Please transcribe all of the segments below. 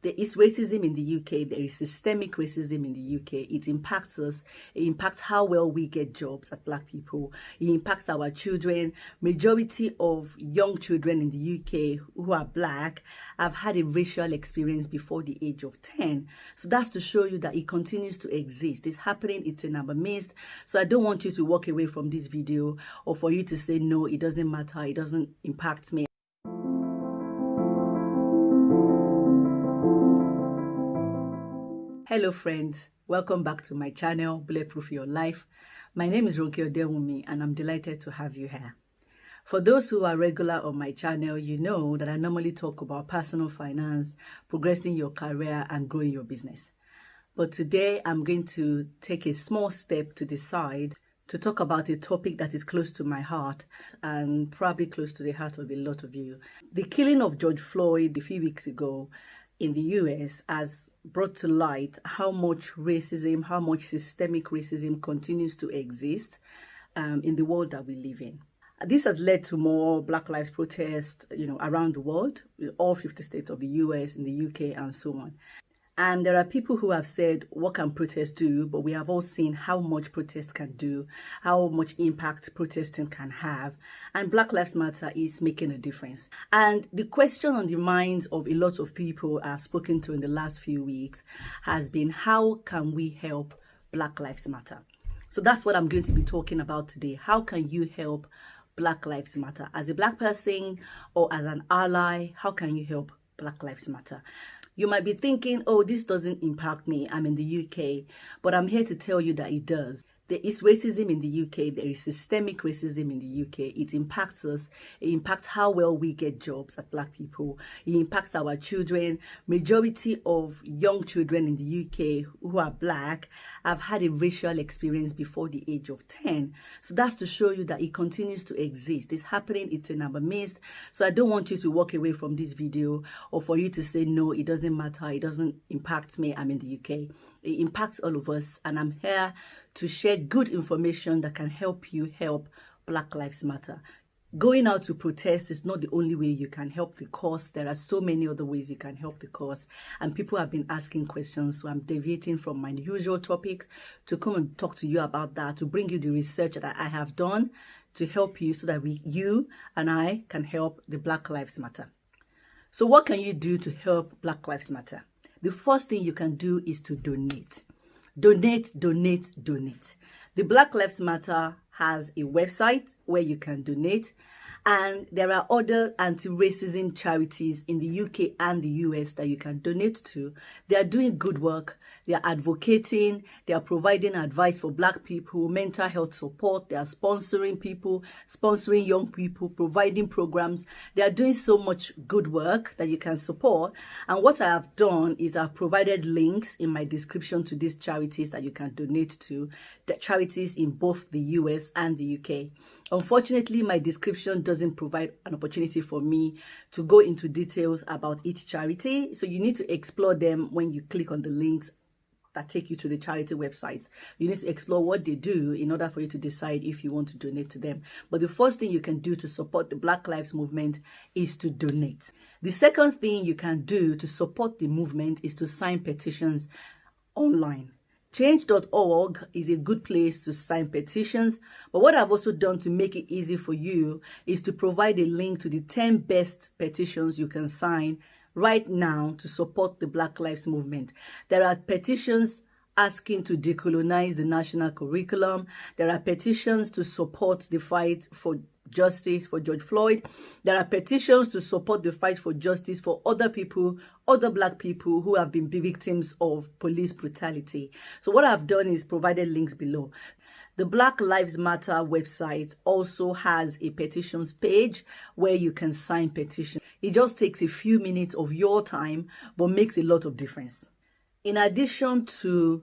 There is racism in the UK. There is systemic racism in the UK. It impacts us. It impacts how well we get jobs as Black people. It impacts our children. Majority of young children in the UK who are Black have had a racial experience before the age of 10. So that's to show you that it continues to exist. It's happening. It's in our midst. So I don't want you to walk away from this video or for you to say, no, it doesn't matter. It doesn't impact me. Hello friends, welcome back to my channel, Bulletproof Your Life. My name is Ronke Odewumi and I'm delighted to have you here. For those who are regular on my channel, you know that I normally talk about personal finance, progressing your career and growing your business. But today I'm going to take a small step to decide to talk about a topic that is close to my heart and probably close to the heart of a lot of you. The killing of George Floyd a few weeks ago in the US has brought to light how much racism, how much systemic racism continues to exist in the world that we live in. This has led to more Black Lives protests, around the world, in all 50 states of the US, in the UK, and so on. And there are people who have said, what can protest do? But we have all seen how much protest can do, how much impact protesting can have. And Black Lives Matter is making a difference. And the question on the minds of a lot of people I've spoken to in the last few weeks has been, how can we help Black Lives Matter? So that's what I'm going to be talking about today. How can you help Black Lives Matter? As a Black person or as an ally, how can you help Black Lives Matter? You might be thinking, oh, this doesn't impact me. I'm in the UK. But I'm here to tell you that it does. There is racism in the UK. There is systemic racism in the UK. It impacts us. It impacts how well we get jobs as Black people. It impacts our children. Majority of young children in the UK who are Black have had a racial experience before the age of 10. So that's to show you that it continues to exist. It's happening. It's in our midst. So I don't want you to walk away from this video or for you to say, no, it doesn't matter. It doesn't impact me. I'm in the UK. It impacts all of us. And I'm here to share good information that can help you help Black Lives Matter. Going out to protest is not the only way you can help the cause. There are so many other ways you can help the cause. And people have been asking questions. So I'm deviating from my usual topics to come and talk to you about that, to bring you the research that I have done to help you so that you and I can help the Black Lives Matter. So what can you do to help Black Lives Matter? The first thing you can do is to donate. Donate, donate, donate. The Black Lives Matter has a website where you can donate, and there are other anti-racism charities in the UK and the US that you can donate to. They are doing good work. They are advocating. They are providing advice for Black people, mental health support. They are sponsoring people, sponsoring young people, providing programs. They are doing so much good work that you can support. And what I have done is I've provided links in my description to these charities that you can donate to, the charities in both the US and the UK. Unfortunately, my description doesn't provide an opportunity for me to go into details about each charity. So you need to explore them when you click on the links that take you to the charity websites. You need to explore what they do in order for you to decide if you want to donate to them. But the first thing you can do to support the Black Lives Movement is to donate. The second thing you can do to support the movement is to sign petitions online. Change.org is a good place to sign petitions, but what I've also done to make it easy for you is to provide a link to the 10 best petitions you can sign right now to support the Black Lives Movement. There are petitions asking to decolonize the national curriculum. There are petitions to support the fight for justice for George Floyd. There are petitions to support the fight for justice for other people, other Black people who have been victims of police brutality. So what I've done is provided links below. The Black Lives Matter website also has a petitions page where you can sign petitions. It just takes a few minutes of your time, but makes a lot of difference. In addition to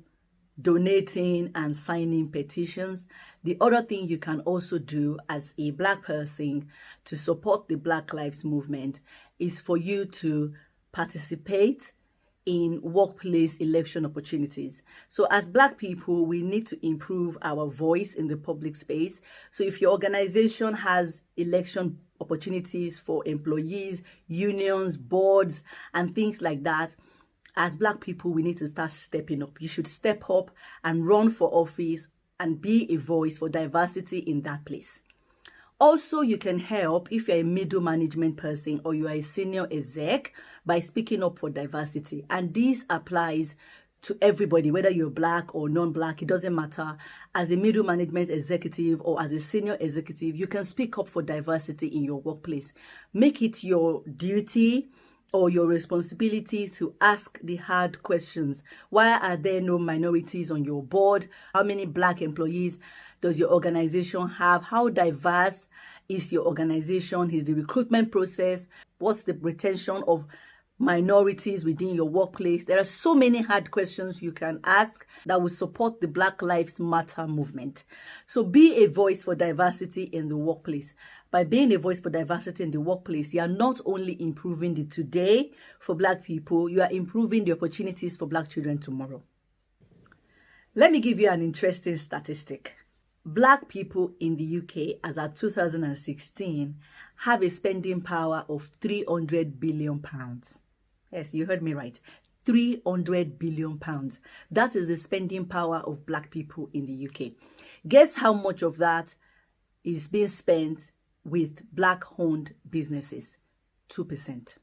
donating and signing petitions, the other thing you can also do as a Black person to support the Black Lives Movement is for you to participate in workplace election opportunities. So as Black people, we need to improve our voice in the public space. So if your organization has election opportunities for employees, unions, boards, and things like that, as Black people, we need to start stepping up. You should step up and run for office and be a voice for diversity in that place. Also, you can help if you're a middle management person or you are a senior exec by speaking up for diversity. And this applies to everybody, whether you're Black or non-Black, it doesn't matter. As a middle management executive or as a senior executive, you can speak up for diversity in your workplace. Make it your duty or your responsibility to ask the hard questions. Why are there no minorities on your board? How many Black employees does your organization have? How diverse is your organization? Is the recruitment process? What's the retention of minorities within your workplace? There are so many hard questions you can ask that will support the Black Lives Matter movement. So be a voice for diversity in the workplace. By being a voice for diversity in the workplace, you are not only improving the today for Black people, you are improving the opportunities for Black children tomorrow. Let me give you an interesting statistic. Black people in the UK, as at 2016, have a spending power of £300 billion. Yes, you heard me right. £300 billion. That is the spending power of Black people in the UK. Guess how much of that is being spent with Black-owned businesses? 2%.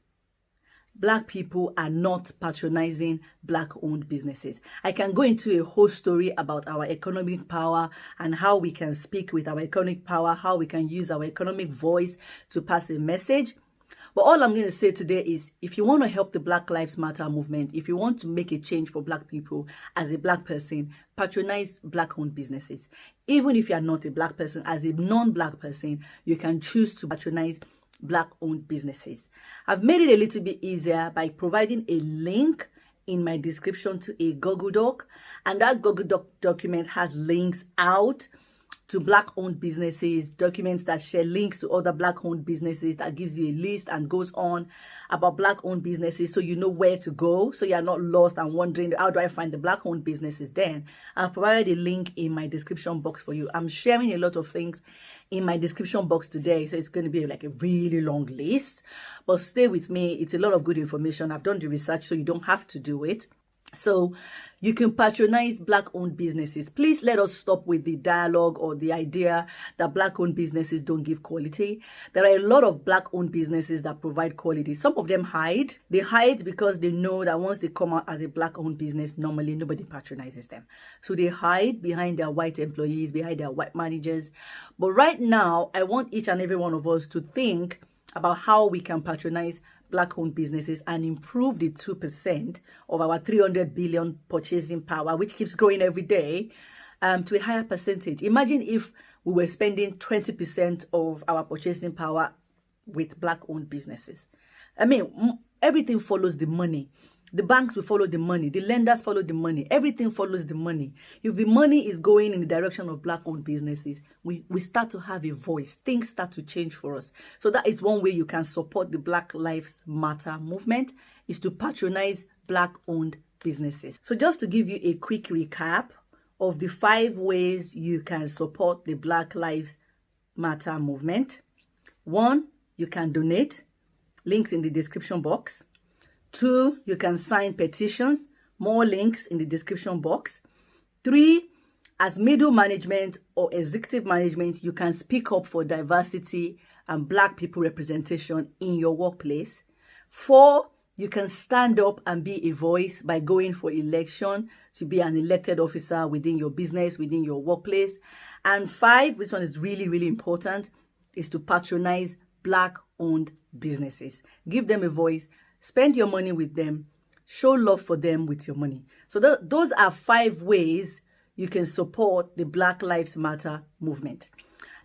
Black people are not patronizing Black-owned businesses. I can go into a whole story about our economic power and how we can speak with our economic power, how we can use our economic voice to pass a message. But all I'm going to say today is, if you want to help the Black Lives Matter movement, if you want to make a change for Black people as a Black person, patronize Black-owned businesses. Even if you are not a Black person, as a non-Black person, you can choose to patronize Black-owned businesses. I've made it a little bit easier by providing a link in my description to a Google Doc, and that Google Doc document has links out to Black-owned businesses, documents that share links to other Black-owned businesses, that gives you a list and goes on about Black-owned businesses so you know where to go, so you're not lost and wondering, how do I find the Black-owned businesses then? I've provided a link in my description box for you. I'm sharing a lot of things in my description box today, so it's going to be like a really long list, but stay with me. It's a lot of good information. I've done the research, so you don't have to do it. So you can patronize Black-owned businesses. Please let us stop with the dialogue or the idea that Black-owned businesses don't give quality. There are a lot of Black-owned businesses that provide quality. Some of them hide. They hide because they know that once they come out as a Black-owned business, normally nobody patronizes them. So they hide behind their white employees, behind their white managers. But right now, I want each and every one of us to think about how we can patronize Black-owned businesses and improve the 2% of our 300 billion purchasing power, which keeps growing every day, to a higher percentage. Imagine if we were spending 20% of our purchasing power with Black-owned businesses. I mean, everything follows the money. The banks will follow the money. The lenders follow the money. Everything follows the money. If the money is going in the direction of Black-owned businesses, we start to have a voice. Things start to change for us. So that is one way you can support the Black Lives Matter movement, is to patronize Black-owned businesses. So just to give you a quick recap of the 5 ways you can support the Black Lives Matter movement. 1, you can donate. Links in the description box. 2, you can sign petitions. More links in the description box. 3, as middle management or executive management, you can speak up for diversity and Black people representation in your workplace. 4, you can stand up and be a voice by going for election to be an elected officer within your business, within your workplace. And 5, this one is really, really important, is to patronize Black-owned businesses. Give them a voice. Spend your money with them. Show love for them with your money. So those are 5 ways you can support the Black Lives Matter movement.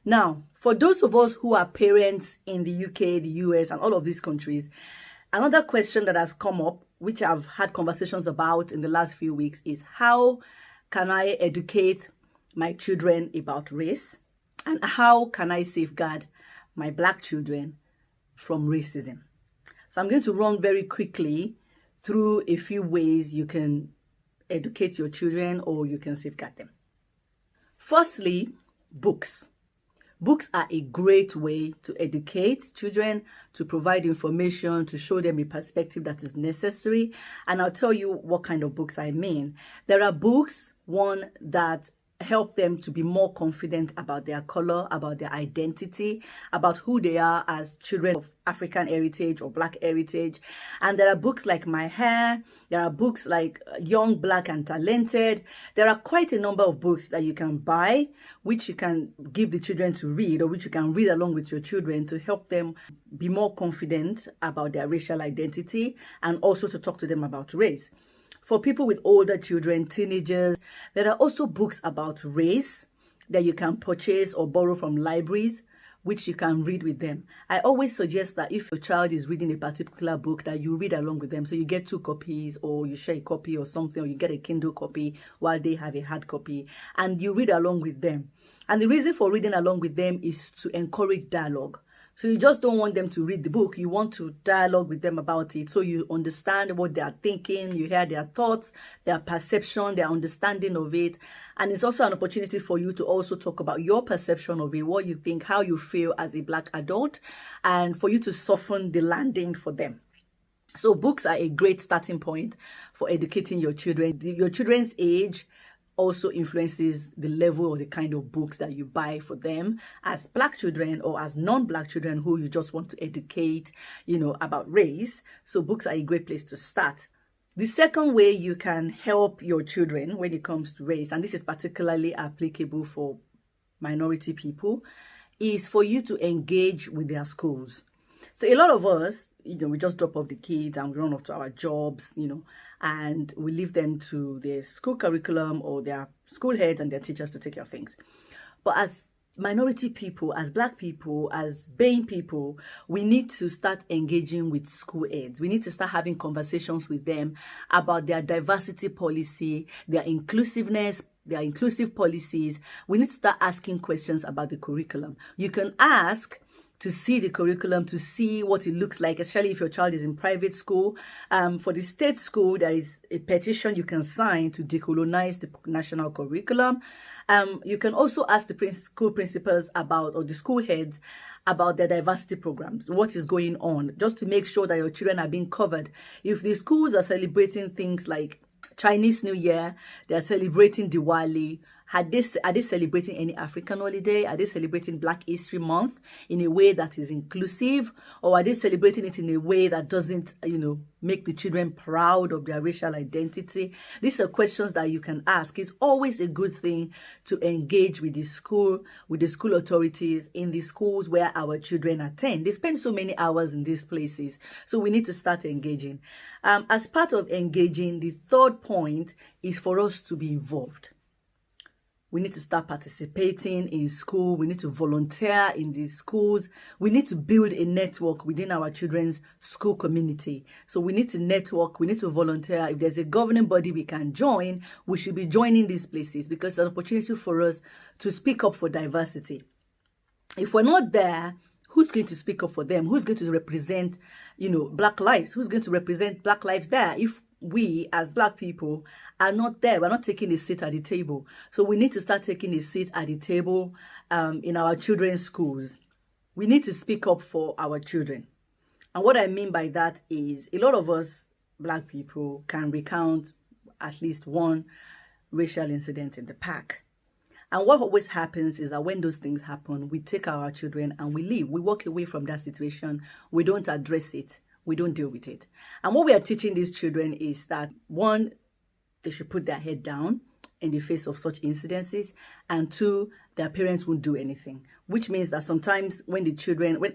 Now, for those of us who are parents in the UK, the US, and all of these countries, another question that has come up, which I've had conversations about in the last few weeks, is how can I educate my children about race? And how can I safeguard my Black children from racism? So I'm going to run very quickly through a few ways you can educate your children or you can safeguard them. Firstly, books. Books are a great way to educate children, to provide information, to show them a perspective that is necessary. And I'll tell you what kind of books I mean. There are books, one, that help them to be more confident about their color, about their identity, about who they are as children of African heritage or Black heritage. And there are books like My Hair. There are books like Young, Black and Talented. There are quite a number of books that you can buy, which you can give the children to read, or which you can read along with your children to help them be more confident about their racial identity, and also to talk to them about race. For people with older children, teenagers, there are also books about race that you can purchase or borrow from libraries, which you can read with them. I always suggest that if your child is reading a particular book, that you read along with them. So you get 2 copies, or you share a copy or something, or you get a Kindle copy while they have a hard copy, and you read along with them. And the reason for reading along with them is to encourage dialogue. So you just don't want them to read the book. You want to dialogue with them about it, so you understand what they are thinking, you hear their thoughts, their perception, their understanding of it. And it's also an opportunity for you to also talk about your perception of it, what you think, how you feel as a Black adult, and for you to soften the landing for them. So books are a great starting point for educating your children. Your children's age also influences the level or the kind of books that you buy for them as Black children or as non-Black children who you just want to educate, about race. So books are a great place to start. The second way you can help your children when it comes to race, and this is particularly applicable for minority people, is for you to engage with their schools. So a lot of us, we just drop off the kids and we run off to our jobs, and we leave them to their school curriculum or their school heads and their teachers to take care of things. But as minority people, as Black people, as BAME people, we need to start engaging with school heads. We need to start having conversations with them about their diversity policy, their inclusiveness, their inclusive policies. We need to start asking questions about the curriculum. You can ask to see the curriculum, to see what it looks like, especially if your child is in private school. For the state school, there is a petition you can sign to decolonize the national curriculum. You can also ask the school principals about, or the school heads, about their diversity programs, what is going on, just to make sure that your children are being covered. If the schools are celebrating things like Chinese New Year, they are celebrating Diwali, are they celebrating any African holiday? Are they celebrating Black History Month in a way that is inclusive? Or are they celebrating it in a way that doesn't, make the children proud of their racial identity? These are questions that you can ask. It's always a good thing to engage with the school authorities in the schools where our children attend. They spend so many hours in these places. So we need to start engaging. As part of engaging, the third point is for us to be involved. We need to start participating in school. We need to volunteer in the schools. We need to build a network within our children's school community. So we need to network. We need to volunteer. If there's a governing body we can join, we should be joining these places, because it's an opportunity for us to speak up for diversity. If we're not there, who's going to speak up for them? Who's going to represent, Black lives? Who's going to represent Black lives there? If we as Black people are not there, we're not taking a seat at the table. So we need to start taking a seat at the table in our children's schools. We need to speak up for our children. And what I mean by that is, a lot of us Black people can recount at least one racial incident in the past. And what always happens is that when those things happen, we take our children and we leave. We walk away from that situation. We don't address it. We don't deal with it. And what we are teaching these children is that, one, they should put their head down in the face of such incidences, and two, their parents won't do anything, which means that sometimes when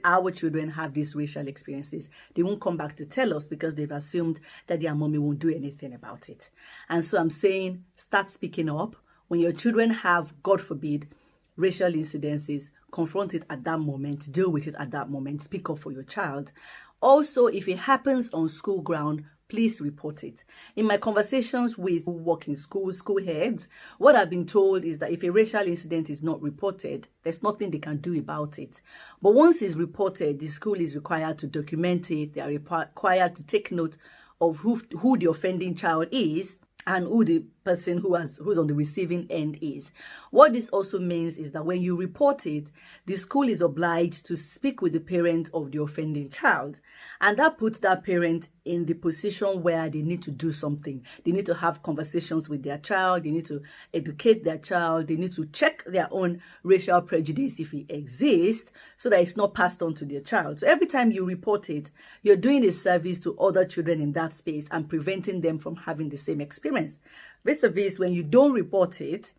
our children have these racial experiences, they won't come back to tell us because they've assumed that their mommy won't do anything about it. And so I'm saying, start speaking up. When your children have, God forbid, racial incidences, confront it at that moment, deal with it at that moment, speak up for your child. Also, if it happens on school ground, please report it. In my conversations with who work in schools, school heads, what I've been told is that if a racial incident is not reported, there's nothing they can do about it. But once it's reported, the school is required to document it. They are required to take note of who the offending child is and who the person who's on the receiving end is. What this also means is that when you report it, the school is obliged to speak with the parent of the offending child, and that puts that parent in the position where they need to do something. They need to have conversations with their child, they need to educate their child, they need to check their own racial prejudice if it exists, so that it's not passed on to their child. So every time you report it, you're doing a service to other children in that space and preventing them from having the same experience. Vis-a-vis, when you don't report it,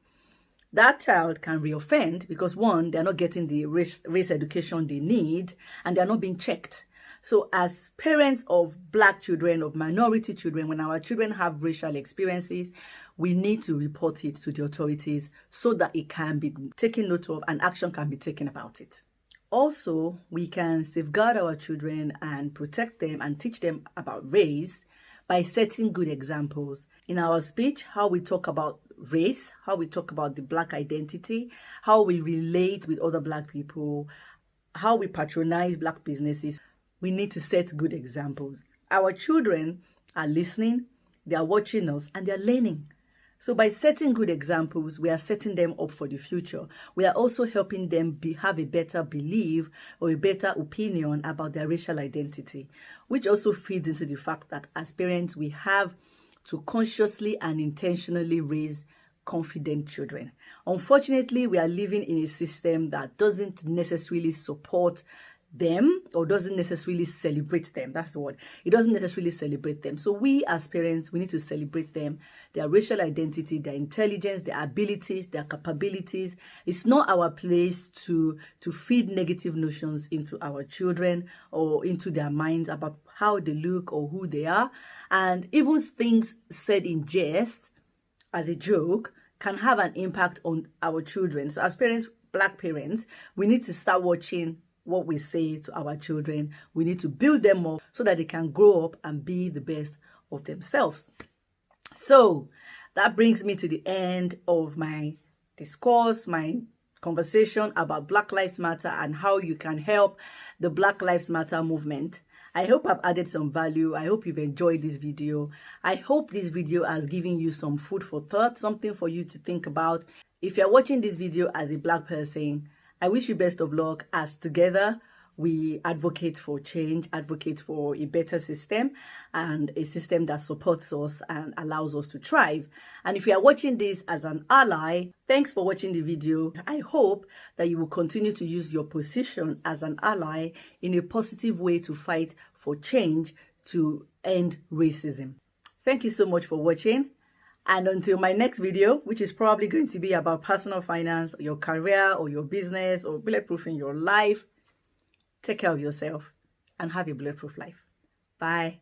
that child can reoffend because, one, they're not getting the race education they need, and they're not being checked. So as parents of Black children, of minority children, when our children have racial experiences, we need to report it to the authorities so that it can be taken note of and action can be taken about it. Also, we can safeguard our children and protect them and teach them about race by setting good examples. In our speech, how we talk about race, how we talk about the Black identity, how we relate with other Black people, how we patronize Black businesses, we need to set good examples. Our children are listening, they are watching us, and they're learning. So by setting good examples, we are setting them up for the future. We are also helping them have a better belief or a better opinion about their racial identity, which also feeds into the fact that as parents, we have to consciously and intentionally raise confident children. Unfortunately, we are living in a system that doesn't necessarily support them or doesn't necessarily celebrate them. That's the word. It doesn't necessarily celebrate them. So we as parents, we need to celebrate them, their racial identity, their intelligence, their abilities, their capabilities. It's not our place to feed negative notions into our children or into their minds about how they look or who they are. And even things said in jest as a joke can have an impact on our children. So as parents, Black parents, we need to start watching what we say to our children. We need to build them up so that they can grow up and be the best of themselves. So that brings me to the end of my discourse, my conversation about Black Lives Matter and how you can help the Black Lives Matter movement. I hope I've added some value. I hope you've enjoyed this video. I hope this video has given you some food for thought, something for you to think about. If you're watching this video as a Black person, I wish you best of luck, as together we advocate for change, advocate for a better system and a system that supports us and allows us to thrive. And if you are watching this as an ally, thanks for watching the video. I hope that you will continue to use your position as an ally in a positive way to fight for change to end racism. Thank you so much for watching. And until my next video, which is probably going to be about personal finance, your career or your business or bulletproofing your life, take care of yourself and have a bulletproof life. Bye.